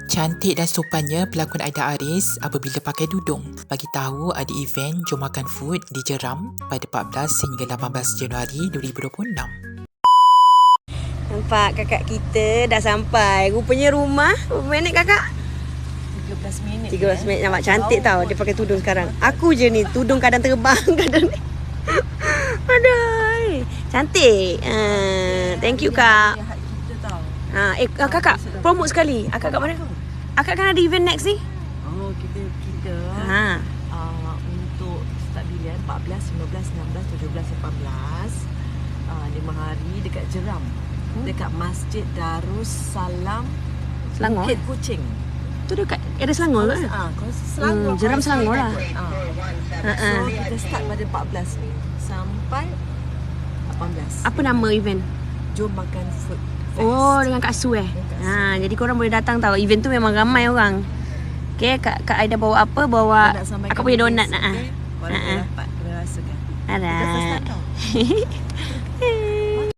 Cantik dan sopannya pelakon Aida Aris apabila pakai tudung. Bagi tahu ada event Jom Makan Food di Jeram pada 14 hingga 18 Januari 2026. Nampak kakak kita dah sampai. Rupanya rumah, berapa minit kakak? 13 minit. 13 minit. Nampak cantik tau dia pakai tudung sekarang. Aku je ni tudung kadang terbang, kadang ni. Aduh. Cantik. Thank you kak. Kita tau. Kakak promote sekali. Akak kat mana? Akak kan ada event next ni? Oh, kita untuk start bilion 14, 15, 16, 17, 18 5 hari dekat Jeram. Dekat Masjid Darus Salam Selangor. Bukit Kucing. Tu dekat ada Selangor ke? Selangor. Jeram Selangor lah. So kita start pada 14 ni sampai 18. Apa nama event? Jom Makan Food Fest. Oh, dengan Kak Su jadi korang boleh datang tahu. Event tu memang ramai orang. Okay, Kak Aida bawa apa? Bawa akak punya donat nak. Baru dapat rasakan. Ada. Kita first time tau.